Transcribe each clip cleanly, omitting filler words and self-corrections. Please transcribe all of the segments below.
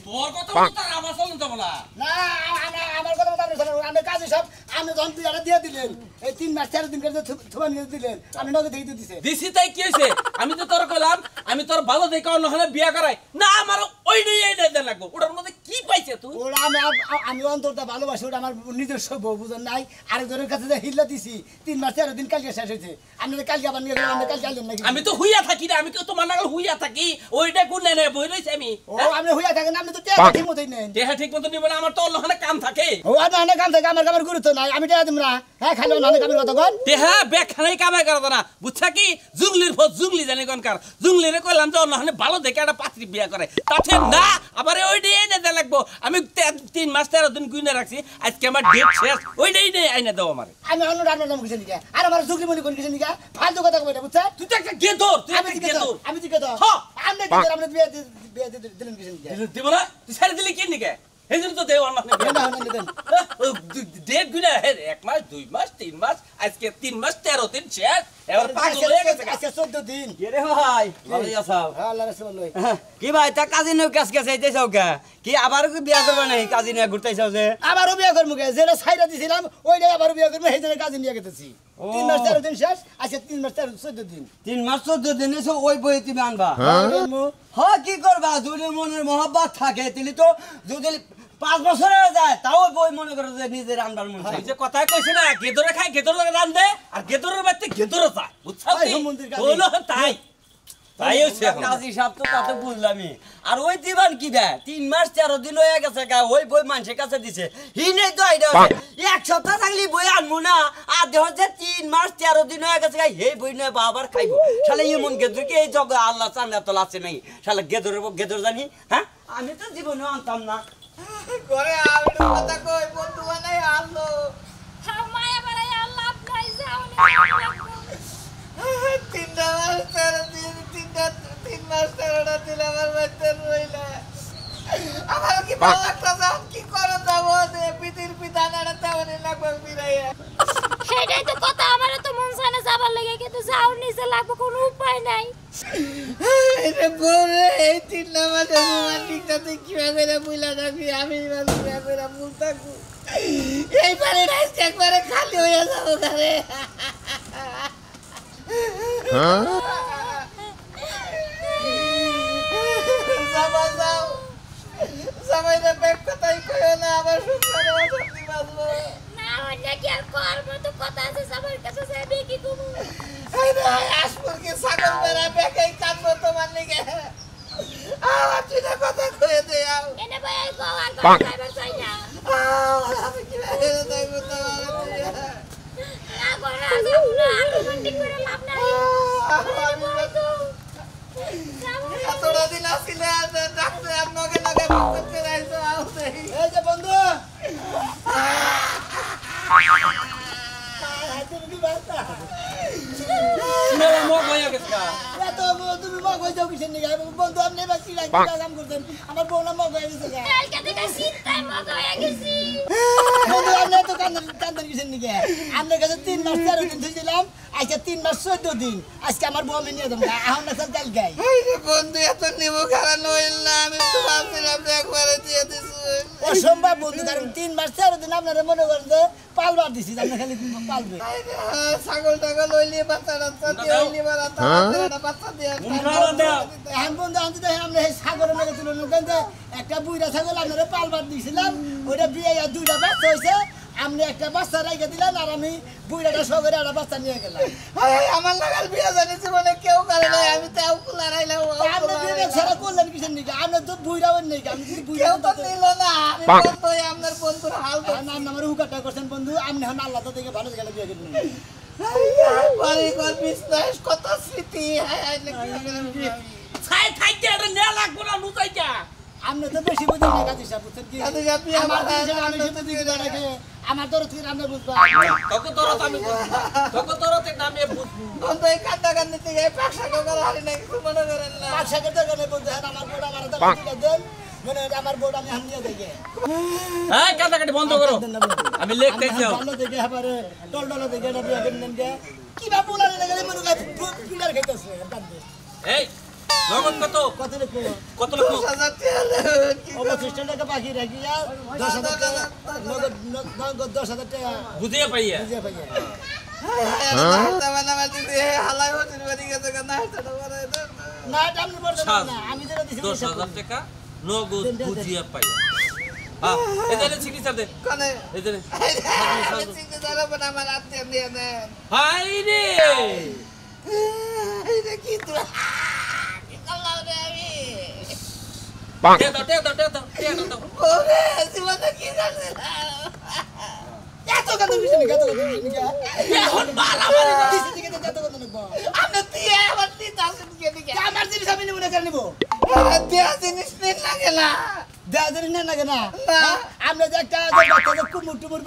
তোর কথা বলতে আমার চলুন তো বলা না আমার কথা বলতে আমি কাজে সব আপনি যখন বিয়াটা দিয়ে দিলেন এই 3 মাস 4 দিন করে থুবা নিয়ে দিলেন আমি নগদ দিয়ে দিছে দিছি তাই কি হইছে আমি তো তোর কইলাম আমি তোর ভালো দেখে অন্য হলে বিয়া করাই না আমার ওইটাই এইটা দেন লাগবো ওটার মধ্যে কি পাইছে তুই ওরা আমি অন্তরটা ভালোবাসি ওটা আমার নিজস্ব বউ বুঝেন নাই আরেকজনের কাছে যে হিল্লা দিছি 3 মাস 4 দিন কালকে শেষ হয়েছে আপনাদের কালকে আবার নিয়ে গেলাম আমরা কালকে আইলেন নাকি আমি তো হুইয়া থাকি না আমি তো তোমার নাগাল হুইয়া থাকি ওইটা কোন নেনে বই রইছে আমি ও আপনি হইয়া থাকেন আপনি তো টেহা ঠিক মতোই নেন দেহা ঠিক মতো নিব না আমার তো অন্য হলে কাম থাকে ও না না কাম থাকে আমার গুরুত্ব নাই আমি টেহা দিম না হ্যাঁ খালি না কামের কথা কোন দেহা ব্যাগ খানাই কামাই করতো না বুঝছা কি জুগলির ফত জুগলি জানি কোনকার জুগলিরে কইলাম যে অন্য হলে ভালো দেখে একটা পাত্রী বিয়া করে তাতে না আবার ওইটাই এনে দেয়া লাগবো আমি 3 মাস 13 দিন গুইনা রাখছি আজকে আমার ডেট শেষ ওইটাই নেই আইনা দাও আমারে আমি অন্য রান্নার নাম কিছু নিকা আর আমার জুগলি মনি কোন কিছু নিকা ফালতু কথা কইটা বুঝছা তুই তো একটা গেদর তুই আমি একটা গেদর আমি দিকে দাও হ্যাঁ আপনি দিকে আপনি বিয়ে দিলেন কিছু নিকা দিব না তুই ছেড়ে দিলি কি নিকে হেজুর তো দেও অন্য দেন ডেট গুইনা হে 1 মাস 2 মাস 3 মাস আজকে 3 মাস 13 দিন শেষ এবার পাগল হয়ে গেছে আজকে 14 দিন কে রে ভাই ভালোই আছাও হ্যাঁ আল্লাহ রাসূল লই কি ভাই তা কাজী নও কাজ কাজ আইতেছাও কে কি আবার কি বিয়া করবা নাই কাজী নিয়ে ঘুরতেছাও যে আবারও বিয়ে করব কে যেটা ছাইরা দিছিলাম ওইটাই আবারও বিয়ে করব হেজের কাজে নিয়ে গেতেছি 3 মাস 13 দিন শেষ আজকে 3 মাস 14 দিন 3 মাস 14 দিন এসে ওই বই তুমি আনবা হ্যাঁ হ্যাঁ কি করবা যদি মনের মহব্বত থাকে তাহলে তো যদি 5 বছর হয়ে যায় তাও বই মনে করে যে নিজের আনবার মন চাই এই যে কথা কইছে না গেদরে খায় গেদরে রান্ধে আর গেদরের বাড়িতে গেদরে যায় বুঝছাও কি হলো তাই তাই হইছে কাজী সাহেব তো কত বুঝলামই আর ওই দিবান কি বে 3 মাস 13 দিন হয়ে গেছে গা ওই বই মানুষের কাছে দিছে হি নেই তো আইডা এক সপ্তাহ থাকলি বই আনমু না আর দেহ যে 3 মাস 13 দিন হয়ে গেছে গা এই বই নয় বাবার খাইবো শালা এমন গেদর কি এই জগ আল্লাহ চান্দা তো আছে নাই শালা গেদর জানি হ্যাঁ আমি তো জীবনে আনতাম না করে আমি কথা কই বন্ধু বানাই আনলো মায়া বাড়াই আল্লাহ আপনাই যাও তিনটা মাস 13 দিন আমার বাচ্চা রইলা আমার কি ভালো লাগতেছে কি করে যাবো পিতির পিতা নাড়া তেমনই লাগবে বিরাইয়া সেটাই তো কথা আমারও তো মন চায় না যাবার লাগে কিন্তু যাও নিচে লাগবে কোনো উপায় নাই এটা বলে এই 3 মাসে রোমান্টিকটাতে কিভাবে বুইলা থাকবি আমি কিভাবে ভুল থাকবো এইবারে একবারে খালি হয়ে যাবো ঘরে যাবা যাও সবাই না ব্যাগ কথাই কইও না আবার শুনতে অশান্তি বাজলো না অন্য কি আর করবো তো কথা আছে সবার কাছে যাবে কি তুমি আসপুর কি ছাগল মেরা ব্যাগেই কাটবো তোমার নিকে তুই না কথা কয়ে দে এনে ভাই গো আর কথা যাইবার চাই না আমি কি দেখবো তোমার না করে যাবো না রোমান্টিক করে লাভ নাই আমি তো এতটা দিন আসলে ডাক্তার আপনাকে নাকি করতে রাইছো এই যে বন্ধু তুমি বাতা মেলা মগ হয়ে গেছে এত তুমি মগ হয়ে যাও কিসের নিগা বন্ধু আপনি এবার কি কাম করতেন আমার বউ না মগ হয়ে গেছে কালকে থেকে শীতটাই মগ হয়ে গেছি বন্ধু আপনি তো কান্দন কিসের নিগা আপনার কাছে 3 মাস 13 দিন ধুইছিলাম আজকে 3 মাস 14 দিন আজকে আমার বউ আমি নিয়ে যাবো এখন না কাল গাই বন্ধু এত নিমু খারাপ হইল না আমি তো ভাবছিলাম যে একবারে দিয়ে দিছি অসম্ভব বন্ধু কারণ 3 মাস 13 দিন আপনারা মনে করেন যে পালবার দিছি আপনি খালি পালবে ছাগল টাগল লইলি বাচ্চা টাচ্চা দিয়ে হইলি বারা বাচ্চা দিয়ে এখন বন্ধু আমি তো আমরা এই সাগরের নাকি তুলে নিতেন যে একটা বুইরা ছাগল আপনারা পালবার দিয়েছিলাম ওইটা বিয়ে 2টা বাচ্চা হয়েছে আপনি একটা বাচ্চা রেখে দিলেন আর আমি বুইরাটা সগরে একটা বাচ্চা নিয়ে গেলাম আমার লাগাল বিয়ে জানিস মানে কেউ করে নাই আমি তাও লড়াইলাম আপনি বিয়ে ছাড়া করলেন কিসের নিকে আপনি তো বুইরাও নেই আমি যদি বুইরা কেউ তো নিল না আমি বলতো আপনার বন্ধুর হাল নাম আমার হুকাটা করছেন বন্ধু আপনি এখন আল্লাহ তো দেখে ভালো গেলে বিয়ে করবেন বাড়ি ঘর বিশ্বাস কত স্মৃতি ছাই থাইতে এটা নে লাগবো না লুকাইটা আপনি তো বেশি বুঝেন না কাজী সাহেব বুঝছেন কি কাজী সাহেব, তুই আমার আমার জিনিসের আমি আনন্দ শুধু দিয়ে দিকে রাখে আমার দরদ থেকে আপনি বুঝবা তোকে তোরত আমি তোকে তোরতে নামে বুঝবো বন্ধু এই কান্দা কান্দি থেকে পাকশা করে হারি না কিছু মনে করেন না পাঁচ সাকের দোকানে বলতে হ্যাঁ আমার বোর্ড আমার দরদ থেকে দেন মনে হয় আমার বোর্ড আমি হান দিয়ে দেখে হ্যাঁ কাটাকাটি বন্ধ করো আমি লিখতে চাও ভালো দেখে এবারে টলটলা দেখে এটা বিয়ে করলেন কে কি বা বলার লাগে মনে হয় পিলার খাইতেছে এই নগদ কত কত লিখবো কত লক্ষ 10,000 টাকা দেবেন কি অবশিষ্ট টাকা বাকি রাখি আর 10,000 টাকা নগদ 10,000 টাকা বুঝিয়ে পাইয়া বুঝে পাইয়া না এটা আপনি বলতে পারেন না আমি যেটা দিছি 10,000 টাকা নগদ বুঝিয়ে পাইয়া হ্যাঁ এদের চিকিৎসা দে এদের হাই রে এত কথা দিছি না কত কথা দিছি না এখন বাড়াবাড়ি দিছি দিকে এত কথা নেব আমরা দিয়ে আবার দিতে আসেন কে দিকে আমার জিনিস আমি নেব না কেন নেব দেয়া জিনিস নিন লাগে না দাদার না লাগে না না। আমরা যে একটা বাচ্চাদের কুমুর টুমুর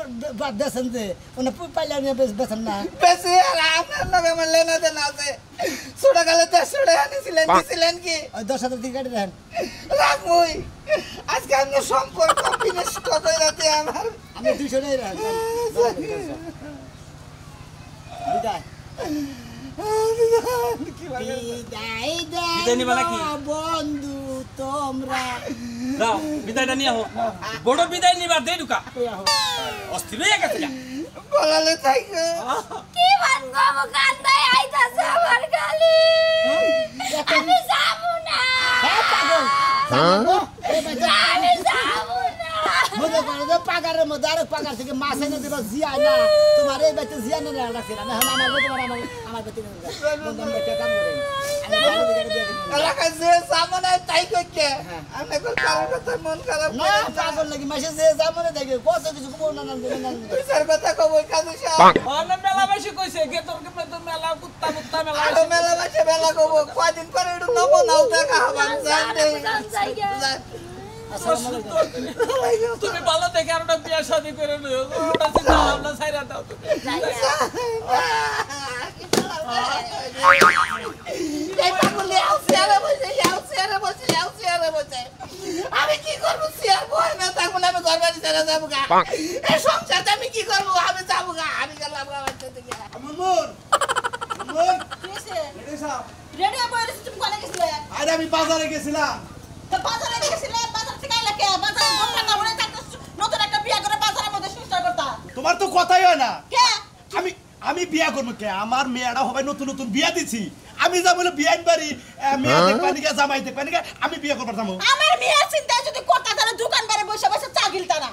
বেছেন যে ওনা পাইলে নিয়ে বেছেন না বেশি আর আপনার লগে আমার লেনা দেনা আছে ছোট কালে 100 টাকা নিছিলেন দিছিলেন কি ওই 10,000 টাকা কেটে দেন রাখবই আজকে আমরা সম্পর্ক বিনষ্ট কইরাতে আমার আমি 200 টাকা রাখ বিদায় বিদায় বিদায় নিবা নাকি? বন্ধু তোমরা দাও বিদায়টা নিয়ে আহো বড় বিদায় নিবার দে ঢুকা অস্থির হয়ে গেছে যা বলালে থাইকো কি বানগো আমার কান্দাই আইতাছে আমার গালি আমি যাবো না হ্যাঁ পাগল এই বাচ্চা আমি যাবো না মনে করো যে পাগারের মধ্যে আরেক পাগার থেকে মাছ এনে দিল জিয়া না তোমার এই বাচ্চা জিয়া না রাখছিল না এখন আমার তোমার আমার বাচ্চা বন্ধু আমরা একটা কাম করি আমি ভালো দিকে দিয়ে দিই এলাকায় যে সামনে তাই কইকে আমি কল কারোর কথা মন খারাপ না পাগল লাগি মাসে যে জামনে দেখে কত কিছু কবো না না তুই স্যার কথা কব কাজে সব অনেক মেলা বেশি কইছে গে তোর কে তো মেলা কুত্তা মুত্তা মেলা আরো মেলা বাসে মেলা কব কয়দিন পরে একটু নবো নাও দেখা হবার জানতে তুমি ভালো দেখে আর একটা বিয়ে শাদী করে নিও ওটা চিন্তা ভাবনা ছাইরা দাও তুমি এই পাগলে আউসিয়ারে বসে আমি কি করব সিয়ার বই না তখন আমি ঘর বাড়ি ছেড়ে যাবো গা এই সংসারটা আমি কি করব আমি যাবো গা আমি গেলাম গা বাড়িতে থেকে মুনমুন মুনমুন রেডি হয়ে বসে তুমি কোনে গেছিলে আরে আমি বাজারে গেছিলাম তো বাজারে গেছিলে বাজার থেকে আইলা কে বাজারে ঘন্টা না বলে থাকতো নতুন একটা বিয়ে করে বাজারের মধ্যে সুস্থ করতা তোমার তো কথাই হয় না কে আমি বিয়া করবো কে আমার মেয়েরা হবে নতুন নতুন বিয়া দিছি আমি যা বলে বিয়ান বাড়ি মেয়ে দেখবানি কে জামাই দেখবানি কে আমি বিয়া করবার যাবো আমার মেয়ের চিন্তা যদি করতা তাহলে দোকান বারে বসে বসে চা গিলতা না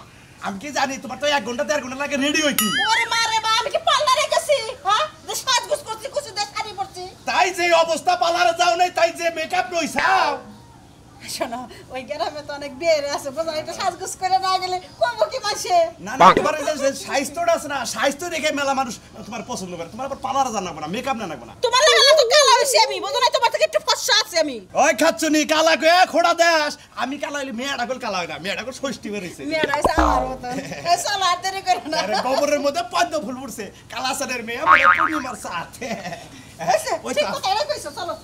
আমি কি জানি তোমার তো 1 ঘন্টা 1.5 ঘন্টা লাগে রেডি হইতি ওরে মারে বা আমি কি পার্লারে গেছি হ্যাঁ যে সাজগুজ করছি কিছু দেশ শাড়ি পরছি তাই যে অবস্থা পালারে যাও নাই তাই যে মেকআপ নইছাও শোনো ওই গ্রামে তো অনেক বিয়ে আছে বোঝা এটা সাজগুজ করে না গেলে কমবো কি মাসে না না তোমার এই যে স্বাস্থ্যটা আছে না স্বাস্থ্য দেখে মেলা মানুষ তোমার পছন্দ করে তোমার আবার পালারে জানা না মেকআপ না না তোমার লাগা তো কালা হইছি আমি বোঝো না তোমার থেকে একটু ফর্সা আছে আমি ওই খাচ্ছনি কালা কয়ে খোড়া দেশ আমি কালা হইলে মেয়েটা কল কালা হয় না মেয়েটা কল ষষ্ঠী বেরিয়েছে মেয়েরা এসে আমার মতন এই চলো আর দেরি করো না আরে গোবরের মধ্যে পদ্ম ফুল ফুটছে কালা সাদের মেয়ে আমার পূর্ণিমার সাথে ওই ঠিক কথা এটা কইছো চলো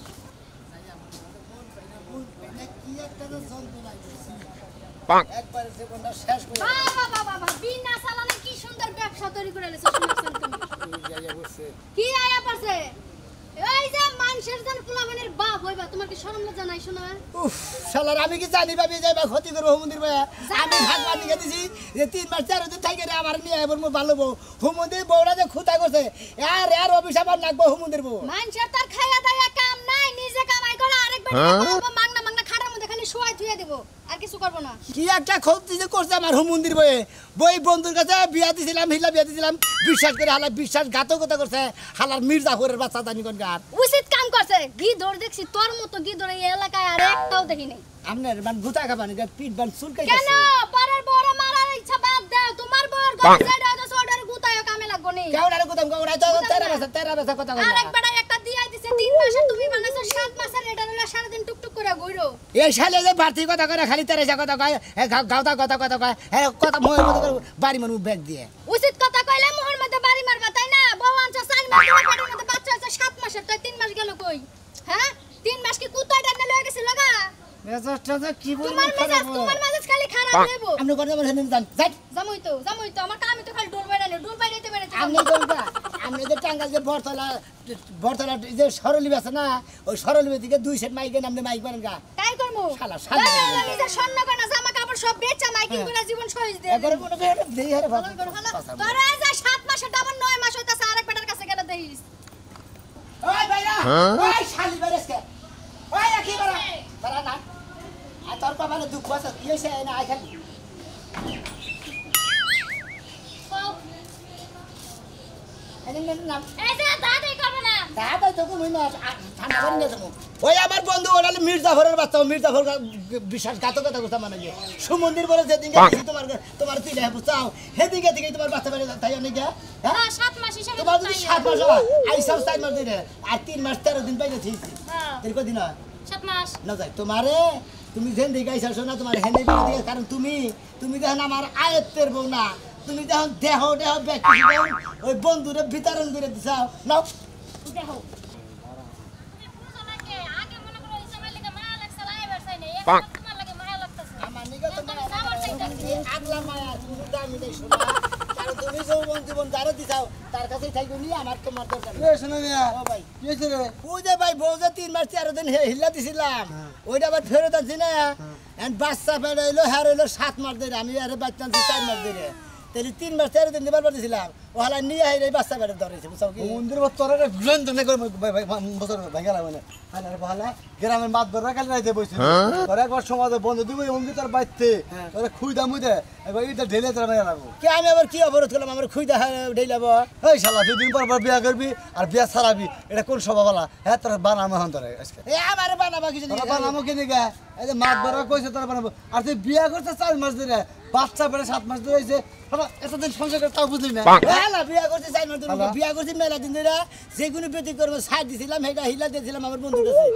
একবারে জীবনটা শেষ করে বাবা বিনা সালানে কি সুন্দর ব্যবসা তৈরি করে লেছো শুনছেন তুমি কি আয়া পারছে এই যে মানুষের জান পোলামানের বাপ হইবা তোমার কি শরম লজ্জা নাই শোনা উফ শালার আমি কি জানি ভাবি যাইবা ক্ষতি করব হুমন্দির ভাইয়া আমি ভাগবান দিকে দিছি যে 3 মাস 4 দিন থাকি রে আমার নিয়ে আইবর মো ভালো বউ হুমন্দির বউরা যে খুঁতা করছে আর অভিশাপ আর লাগবো হুমন্দির বউ মানুষের তার খাইয়া দাইয়া কাম নাই নিজে কামাই করে আরেকবার মাংনা মাংনা খাড়ার মধ্যে খালি শোয়াই থুইয়া দেব আর কিছু করব না কি একটা ক্ষতি যে করছে আমার হুমন্দির বয়ে বই বন্ধুর কাছে বিয়া দিছিলাম হিলা বিয়া দিছিলাম বিশ্বাস করে হালা বিশ্বাসঘাতকতা করছে হালার মির্জাফরের বাচ্চা জানি কোন গার উচিত কাম করছে গিদর দেখছি তোর মতো গিদর এই এলাকায় আর একটাও দেখি নাই আমনের বান গুতা খাবানি পিট বান চুলকাই কেন পরের বড় মারার ইচ্ছা বাদ দাও তোমার বড় গলে যাইরা তো সর্দার গুতায় কামে লাগবো নি কেউডারে গুতাম কেউডা তো তেরা বেসা কথা কই আরেকবার একটা দিয়া দিছে 3 মাসে তুমি বানাইছো 7 মাসের এটা হলো সারা দিন টুকটুক করে ঘুরো এই শালে যে বাড়তি কথা করে খালি তেরা কথা কয় গাওতা কথা কয় কথা মোয়ের মতো করে বাড়ি মানুষ ব্যাগ দিয়ে উচিত কথা কইলে মোহর মধ্যে বাড়ি মারবা তাই না বউ আনছো 4 মাস তোমার পেটের মধ্যে বাচ্চা আছে 7 মাসের তাই 3 মাস গেল কই হ্যাঁ 3 মাস কি কুতায় ডান্না লয়ে গেছিল লাগা মেজাজটা কি বলবো তোমার মেজাজ খালি খারাপ হইবো আপনি কোন যাবেন জান যাই জামুই তো আমার কামই তো খালি ডোল বাইরে ডোল বাইরেতে বেড়েছে আপনি কোনটা আমি যে টাঙ্গাল যে বরতলা যে সরলিপ আছে না ওই সরলিপের দিকে 2 সেট মাইকের নামে মাইক বানান গা তাই করমু শালা শালা নিজের স্বর্ণ গয়না জামা কাপড় সব বেচা মাইকিং করে জীবন সহিজ দিয়ে এবারে মনে করে দেই হারে বাবা তোরা যে 7 মাসে ডাবল 9 মাস হইতাছে আরেক বেটার কাছে গেলে দেইস ওই ভাইরা ওই শালি বেরেসকে ওই কি বাড়া না আর তোর কপালে দুঃখ আছে কি হইছে না আই খালি এই যে দাদাই করবে না দাদা তো কই না ঠান্ডা করে নিয়ে যাবো ওই আমার বন্ধু ওলালে মির্জাফরের বাচ্চা মির্জাফর বিশ্বাসঘাতকতা করতে মানে কি সুমন্দির বলে যেদিন গেছি তোমার তিলে বুঝাও সেদিকে দিকে তোমার বাচ্চা বেড়ে তাই অনেক হ্যাঁ 7 মাস হিসাবে তোমার যদি 7 মাস হয় আইসাও 4 মাস দিনে আর 3 মাস 13 দিন পাইলে ঠিক হ্যাঁ তেল কদিন হয় 7 মাস না যাই তোমারে তুমি যেন দিকে আইসাছো না তোমার হেনে দিকে কারণ তুমি দেখেন আমার আয়ত্তের বউ না তুমি দেখুন দেহ ব্যক্তি ওই বন্ধুরে বিতরণ করে দিছাও নাও দেখো তুমি বুঝো না কে আগে মনে করো ইসমাইল লাগে মায়া লাগছে লাইবার চাই না এখন তোমার লাগে মায়া লাগতেছে আমার নিকে তো তুমি যাবার চাইতাছি আগলা মায়া তুমি দামি দেই শোনা কারণ তুমি যৌবন জীবন যারা দিছাও তার কাছেই থাকবে নি আমার তোমার দরকার নেই শোনো মিয়া ও ভাই কি হয়েছে রে ওই যে ভাই বউ যে 3 মাস 13 দিন হিল্লা দিছিলাম ওইটা আবার ফেরত আনছি না এন্ড বাচ্চা বেড়াইলো হারাইলো 7 মাস ধরে আমি আরে বাচ্চা আনছি 4 মাস ধরে তাহলে 3 মাস 13 দিন দিবার পারছিলাম ওহালা নিয়ে আইলে বাচ্চা বেড়ে ধরেছে বুঝাও কি মন্দির তোরা গুলেন তো করে বছর ভাঙা লাগে না ভালো গ্রামের মাত ধরে কাল রাইতে বসে তোরা একবার সমাজে বন্ধ দিব অঙ্গি তার বাইতে তোরা খুই দামু দে একবার এটা ঢেলে তোরা মাইয়া লাগবো কি আমি আবার কি অবরোধ করলাম আমার খুইদা ঢেলাব এই শালা 2 দিন পর বিয়া করবি আর বিয়া ছাড়াবি এটা কোন স্বভাবলা হ্যাঁ তোরা বানামো হন তোরা আজকে এ আমার বানাবা কিছু তোরা বানামো কিনে গে এই যে মাত ধরে কইছে তোরা বানাবো আর তুই বিয়া করতে 4 মাস ধরে বাচ্চা বেড়ে 7 মাস ধরে হইছে এতদিন সংসার করে তাও বুঝলি না হ্যাঁ বিয়া করতে 4 মাস ধরে বিয়া করতে মেলা দিন ধরে যে কোনো ব্যতিক্রম সাইড দিছিলাম হেটা হিলা দিয়েছিলাম আমার বন্ধুর কাছে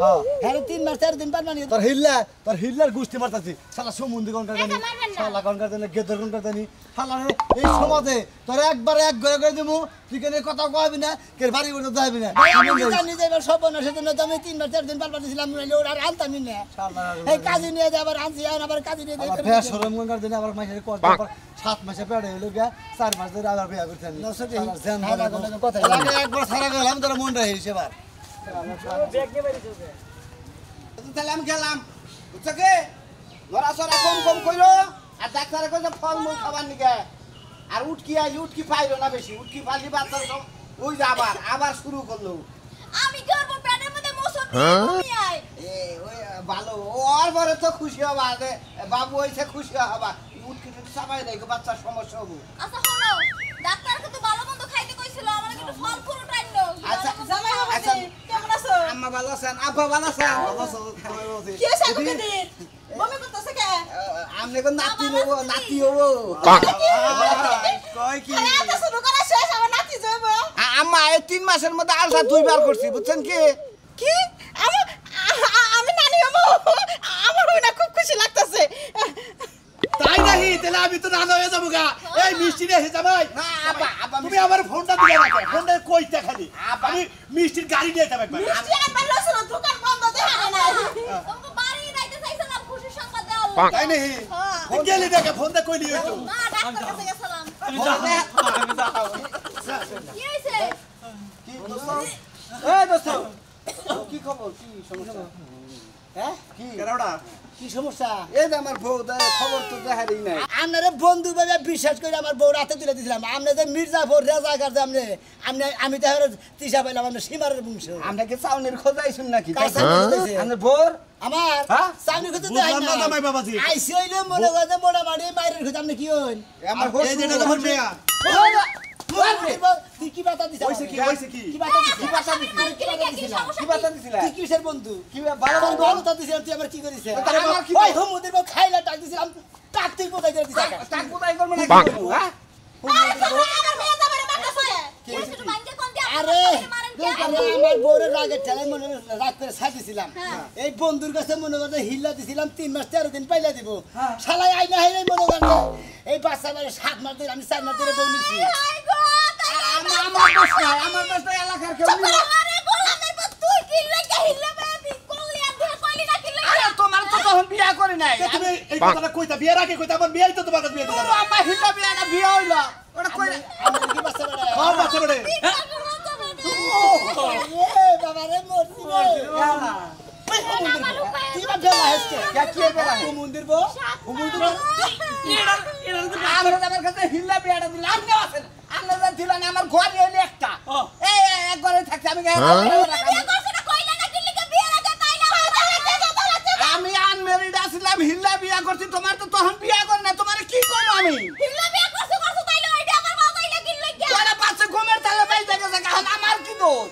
হ্যাঁ 3 মাস 4 দিন পর মানে তোর হিল্লার গুষ্টি মারতাছি শালা সমুন্দি কোন জানি শালা কোন জানি গেদর কোন জানি শালা এই সমাজে তোর একবার এক ঘরে করে দিমু তুই কেন কথা কইবি না কে বাড়ি করতে যাবি না আমি জানি যে এবার সব না সেজন্য তো আমি 3 মাস 4 দিন পর দিছিলাম নইলে ওর আর আনতামই না এই কাজে নিয়ে যায় আবার আনছি আবার কাজে নিয়ে আবার ফের শরম কোন জানি আবার মাসের কর 7 মাসে পেড়ে হইলো গা 4 মাস ধরে আবার বিয়া করতে আমি কথা একবার সারা গেলাম তোর মন রাখিস সেবার তাহলে আমি গেলাম বুঝছো কি লড়াচড়া কম কইলো আর ডাক্তারে কইছে ফলমূল খাবার নিকে আর উটকি পাইলো না বেশি উটকি পালি বাচ্চা সব ওই যে আবার শুরু করলো আমি করব পেটের মধ্যে মোসর নিয়ে আয় এ ওই ভালো ওর পরে তো খুশি হবা যে বাবু হইছে খুশি হবা উটকি চাপাই দেখো বাচ্চার সমস্যা হবো আচ্ছা শোনো ডাক্তার কত ভালো মন্দ খাইতে কইছিল আমার একটু ফল ফ্রুট আইনো আচ্ছা জামাই আচ্ছা বাবাজি কেমন আছো আম্মা ভালো আছেন আব্বা ভালো আছেন কি হইছে আপনাদের মনে করতেছে কে আমনে কোন নাতি হবো কয় কি আরে এত শুরু করা শেষ আমার নাতি যাইব আম্মা এই 3 মাসের মধ্যে আলসা 2 বার করছি বুঝছেন কি কি আমি নানি হবো আমার ওইটা খুব খুশি লাগতেছে তাই নাহি তাহলে আমি তো নানা হয়ে যাবো গা এই মিষ্টি রে জামাই না আব্বা তুমি আমার ফোনটা দিয়ে রাখো ফোনটা কইতে খালি আমি মিষ্টির গাড়ি নিয়ে যাবো একবার মিষ্টি আনবার লছিল দোকান বন্ধ দেখা না তোমাকে বাড়ি যাইতে চাইছিলাম খুশি সংবাদ দেওয়া তাই নাহি গেলি দেখে ফোনটা কইলি হইতো না ডাক্তার কাছে গেছিলাম কি হইছে কি দোস্ত এই দোস্ত কি খবর কি সমস্যা হ্যাঁ কি কেডাটা কি সমস্যা এই যে আমার বউ খবর তো দেখারই নাই আপনারে বন্ধু ভাবে বিশ্বাস করে আমার বউ রাতে তুলে দিয়েছিলাম আপনি যে মির্জাফর রেজাকার যে আমি তো তিসা পাইলাম আপনার সীমারের বংশ আমরা কি চাউনের খোঁজাইছুন নাকি কার চাউনি খোঁজাইছে? আপনার বোর আমার হ্যাঁ? সামনে খুঁজে বুঝলাম না জামাই বাবাজি। আইসি হইলে মনে করে মোটামুটি বাইরের খুঁজে আপনি কি হইন আমার এই যেটা তোমার মেয়া তুই কি বাতা দিছিস হইছে কি কি বাতা দিছিস কি বাতা দিছিস? আমি কি বাতা দিছিলাম কি বাতা দিছিলা তুই কিসের বন্ধু কি ভালো তোর বন্ধু? বন্ধু দিছিস তুই আবার কি করিস তাহলে আমার কি ওই হুমুদের বউ খাইলা ডাক দিছিলাম টাক তুই কোথায় করে দিছিস টাক কোথায় করব না কি করব হ্যাঁ আমার মেয়ে যাবারে মারতেছে একটু মাইন্ডে কোন দিয়া আরে মারেন কে আমার বউরের রাগের ঠেলায় মনে রাগ করে ছাড়িছিলাম এই বন্ধুর কাছে মনে করতে হিল্লা দিছিলাম 3 মাস 13 দিন পাইলা দিব শালাই আইনা হাইলে মনে করতে এই বাচ্চা মানে 7 মাস ধরে আমি 4 মাস ধরে বউ নিছি হাই গো আমার দোষ নাই এলাকার কেউ নেই আরে গোলামের পর তুই কি লাগে হিল্লা বেবি কোলিয়া দিয়ে কইলি না কি লাগে আরে তোমার তো তখন বিয়া করে নাই তুমি এই কথাটা কইতা বিয়ের আগে কইতা আমার বিয়েই তো তোমার কাছে বিয়ে দিলাম আমার হিল্লা বিয়াটা বিয়া হইলো ওটা কই আমি কি বাচ্চা বেড়া বাচ্চা বেড়ে কি বাবা রে মরছি কি বা ফেলা হেসকে কি বেলা ও মন্দির বো ও মন্দির আমরা আমার কাছে হিল্লা বিয়াটা দিলাম আপনি আছেন আমরা যা দিলেন আমার ঘরে এলে একটা এই একবারে থাকছে আমি আমি আনমেরিড আসলাম হিল্লা বিয়া করছি তোমার তো তখন বিয়া করে না তোমার কি করব আমি তোরা পাশে ঘুমের তালে বাইতে গেছে কারণ আমার কি দোষ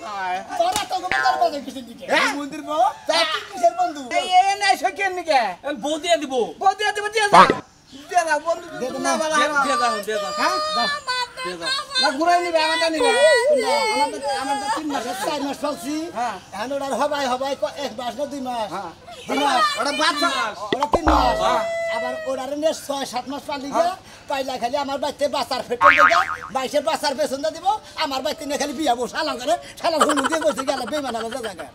তোরা তো গোবর বাজে কিছু দিকে মন্দির বো তা কি কিসের বন্ধু এই নাই সকেন নিকে বউ দিয়ে দিব বউ দিয়ে দিব দিয়ে যা দিয়ে যা বন্ধু দিয়ে না বালা দিয়ে দাও হ্যাঁ না ঘুরাই নিবে আমারটা নিবে আমাদের 3 মাস 4 মাস চলছি হ্যাঁ এখন ওটার হবাই 1 মাস না 2 মাস হ্যাঁ 2 মাস ওটা বাচ্চা ওরা 3 মাস আবার ওরারে নে 6-7 মাস পালি গিয়া পাইলা খালি আমার বাইতে বাচ্চার ফেটে দিগা বাইসে বাচ্চার পেছন দিব আমার বাইতে নে খালি বিয়া বসা আলাম করে শালা হুমু দিয়ে বসে গেল বেমানালা জায়গা